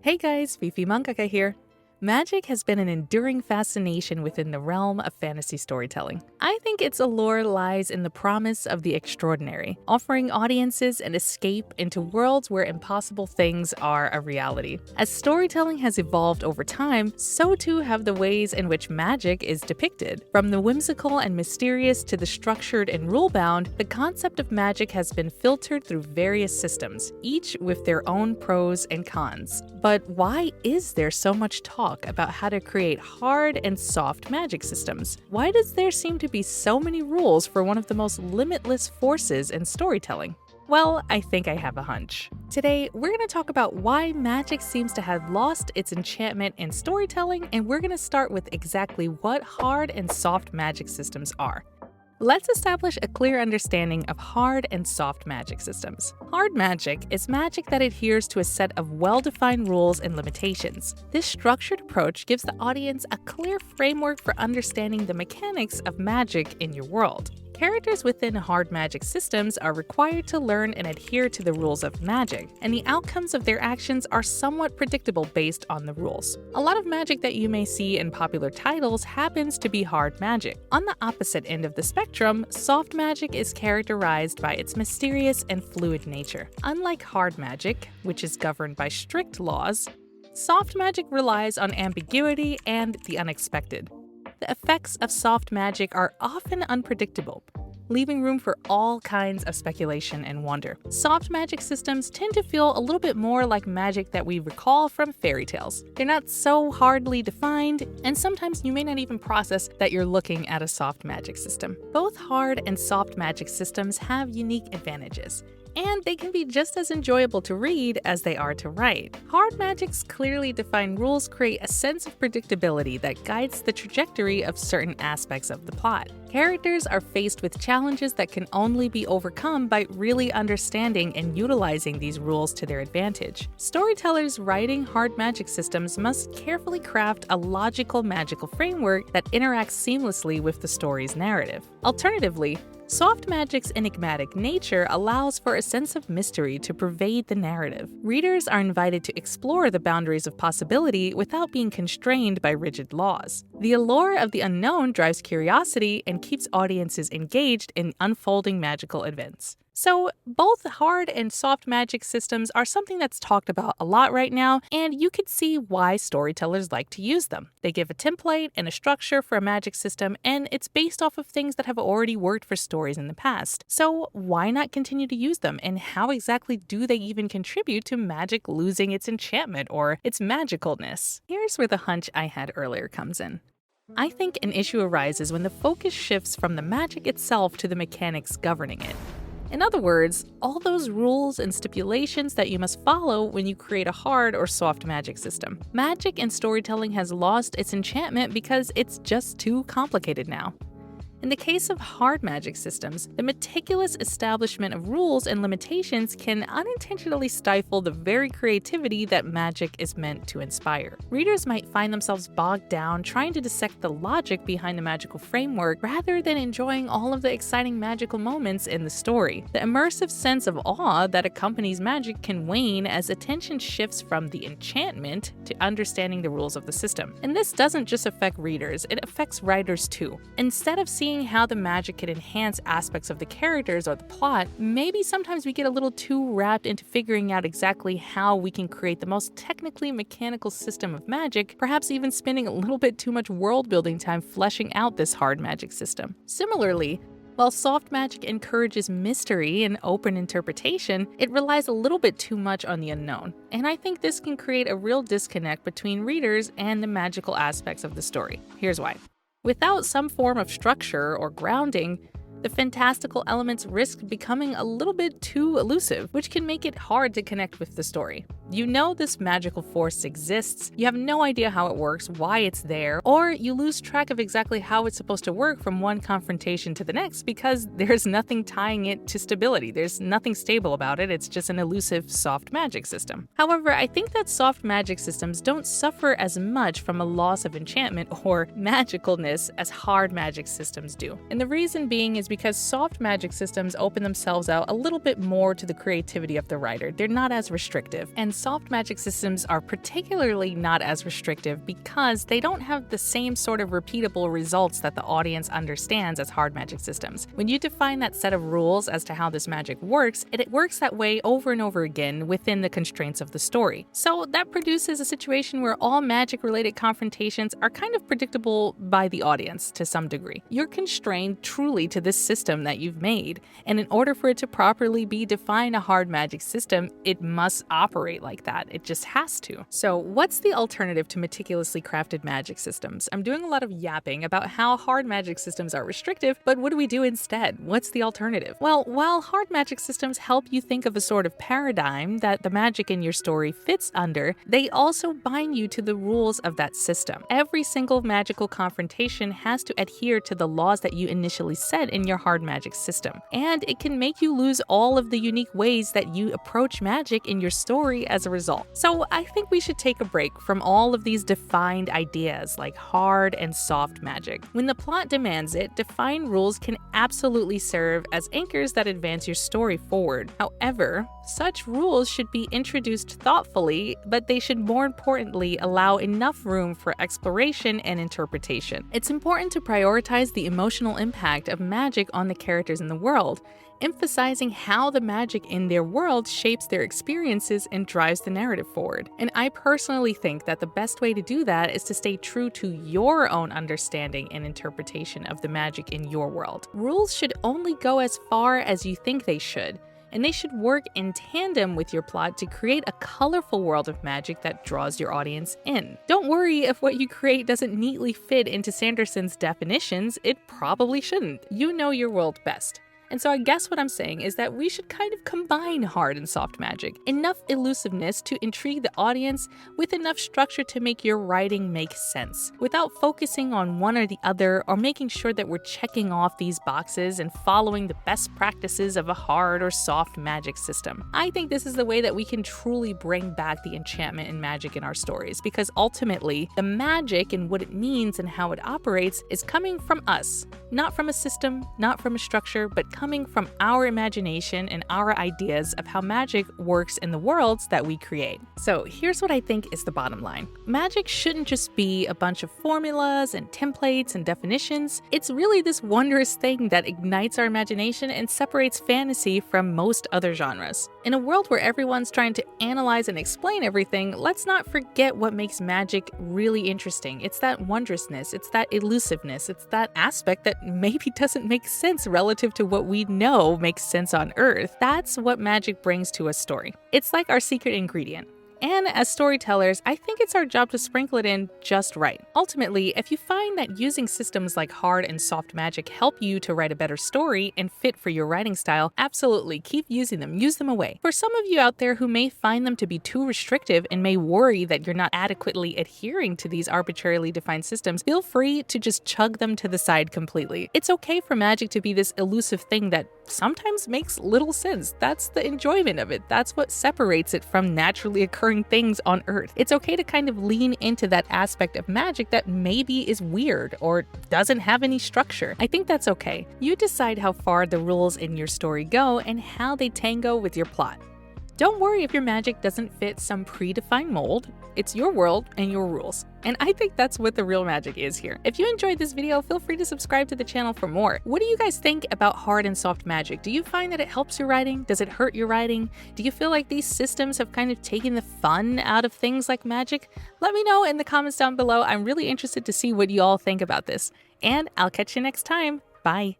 Hey guys, Fifi Mangaka here. Magic has been an enduring fascination within the realm of fantasy storytelling. I think its allure lies in the promise of the extraordinary, offering audiences an escape into worlds where impossible things are a reality. As storytelling has evolved over time, so too have the ways in which magic is depicted. From the whimsical and mysterious to the structured and rule-bound, the concept of magic has been filtered through various systems, each with their own pros and cons. But why is there so much talk about how to create hard and soft magic systems? Why does there seem to be so many rules for one of the most limitless forces in storytelling? Well, I think I have a hunch. Today, we're going to talk about why magic seems to have lost its enchantment in storytelling, and we're going to start with exactly what hard and soft magic systems are. Let's establish a clear understanding of hard and soft magic systems. Hard magic is magic that adheres to a set of well-defined rules and limitations. This structured approach gives the audience a clear framework for understanding the mechanics of magic in your world. Characters within hard magic systems are required to learn and adhere to the rules of magic, and the outcomes of their actions are somewhat predictable based on the rules. A lot of magic that you may see in popular titles happens to be hard magic. On the opposite end of the spectrum, soft magic is characterized by its mysterious and fluid nature. Unlike hard magic, which is governed by strict laws, soft magic relies on ambiguity and the unexpected. The effects of soft magic are often unpredictable, leaving room for all kinds of speculation and wonder. Soft magic systems tend to feel a little bit more like magic that we recall from fairy tales. They're not so hardly defined, and sometimes you may not even process that you're looking at a soft magic system. Both hard and soft magic systems have unique advantages, and they can be just as enjoyable to read as they are to write. Hard magic's clearly defined rules create a sense of predictability that guides the trajectory of certain aspects of the plot. Characters are faced with challenges that can only be overcome by really understanding and utilizing these rules to their advantage. Storytellers writing hard magic systems must carefully craft a logical magical framework that interacts seamlessly with the story's narrative. Alternatively, soft magic's enigmatic nature allows for a sense of mystery to pervade the narrative. Readers are invited to explore the boundaries of possibility without being constrained by rigid laws. The allure of the unknown drives curiosity and keeps audiences engaged in unfolding magical events. So, both hard and soft magic systems are something that's talked about a lot right now, and you could see why storytellers like to use them. They give a template and a structure for a magic system, and it's based off of things that have already worked for stories in the past. So, why not continue to use them, and how exactly do they even contribute to magic losing its enchantment or its magicalness? Here's where the hunch I had earlier comes in. I think an issue arises when the focus shifts from the magic itself to the mechanics governing it. In other words, all those rules and stipulations that you must follow when you create a hard or soft magic system. Magic in storytelling has lost its enchantment because it's just too complicated now. In the case of hard magic systems, the meticulous establishment of rules and limitations can unintentionally stifle the very creativity that magic is meant to inspire. Readers might find themselves bogged down trying to dissect the logic behind the magical framework rather than enjoying all of the exciting magical moments in the story. The immersive sense of awe that accompanies magic can wane as attention shifts from the enchantment to understanding the rules of the system. And this doesn't just affect readers, it affects writers too. Instead of seeing how the magic can enhance aspects of the characters or the plot, maybe sometimes we get a little too wrapped into figuring out exactly how we can create the most technically mechanical system of magic, perhaps even spending a little bit too much world-building time fleshing out this hard magic system. Similarly, while soft magic encourages mystery and open interpretation, it relies a little bit too much on the unknown. And I think this can create a real disconnect between readers and the magical aspects of the story. Here's why. Without some form of structure or grounding, the fantastical elements risk becoming a little bit too elusive, which can make it hard to connect with the story. You know this magical force exists, you have no idea how it works, why it's there, or you lose track of exactly how it's supposed to work from one confrontation to the next because there's nothing tying it to stability. There's nothing stable about it, it's just an elusive soft magic system. However, I think that soft magic systems don't suffer as much from a loss of enchantment or magicalness as hard magic systems do. And the reason being is because soft magic systems open themselves out a little bit more to the creativity of the writer. They're not as restrictive. And soft magic systems are particularly not as restrictive because they don't have the same sort of repeatable results that the audience understands as hard magic systems. When you define that set of rules as to how this magic works, it works that way over and over again within the constraints of the story. So that produces a situation where all magic-related confrontations are kind of predictable by the audience to some degree. You're constrained truly to this system that you've made, and in order for it to properly be defined a hard magic system, it must operate like that. It just has to. So what's the alternative to meticulously crafted magic systems? I'm doing a lot of yapping about how hard magic systems are restrictive, but what do we do instead? What's the alternative? Well, while hard magic systems help you think of a sort of paradigm that the magic in your story fits under, they also bind you to the rules of that system. Every single magical confrontation has to adhere to the laws that you initially set in your hard magic system, and it can make you lose all of the unique ways that you approach magic in your story as a result. So I think we should take a break from all of these defined ideas like hard and soft magic. When the plot demands it, defined rules can absolutely serve as anchors that advance your story forward. However, such rules should be introduced thoughtfully, but they should more importantly allow enough room for exploration and interpretation. It's important to prioritize the emotional impact of magic on the characters in the world, emphasizing how the magic in their world shapes their experiences and drives the narrative forward. And I personally think that the best way to do that is to stay true to your own understanding and interpretation of the magic in your world. Rules should only go as far as you think they should, and they should work in tandem with your plot to create a colorful world of magic that draws your audience in. Don't worry if what you create doesn't neatly fit into Sanderson's definitions, it probably shouldn't. You know your world best. And so I guess what I'm saying is that we should kind of combine hard and soft magic. Enough elusiveness to intrigue the audience with enough structure to make your writing make sense, without focusing on one or the other or making sure that we're checking off these boxes and following the best practices of a hard or soft magic system. I think this is the way that we can truly bring back the enchantment and magic in our stories, because ultimately, the magic and what it means and how it operates is coming from us, not from a system, not from a structure, but coming from our imagination and our ideas of how magic works in the worlds that we create. So here's what I think is the bottom line. Magic shouldn't just be a bunch of formulas and templates and definitions. It's really this wondrous thing that ignites our imagination and separates fantasy from most other genres. In a world where everyone's trying to analyze and explain everything, let's not forget what makes magic really interesting. It's that wondrousness, it's that elusiveness, it's that aspect that maybe doesn't make sense relative to what we know makes sense on Earth. That's what magic brings to a story. It's like our secret ingredient. And as storytellers, I think it's our job to sprinkle it in just right. Ultimately, if you find that using systems like hard and soft magic help you to write a better story and fit for your writing style, absolutely keep using them, use them away. For some of you out there who may find them to be too restrictive and may worry that you're not adequately adhering to these arbitrarily defined systems, feel free to just chug them to the side completely. It's okay for magic to be this elusive thing that sometimes makes little sense. That's the enjoyment of it. That's what separates it from naturally occurring things on Earth. It's okay to kind of lean into that aspect of magic that maybe is weird or doesn't have any structure. I think that's okay. You decide how far the rules in your story go and how they tango with your plot. Don't worry if your magic doesn't fit some predefined mold. It's your world and your rules. And I think that's what the real magic is here. If you enjoyed this video, feel free to subscribe to the channel for more. What do you guys think about hard and soft magic? Do you find that it helps your writing? Does it hurt your writing? Do you feel like these systems have kind of taken the fun out of things like magic? Let me know in the comments down below. I'm really interested to see what you all think about this. And I'll catch you next time. Bye.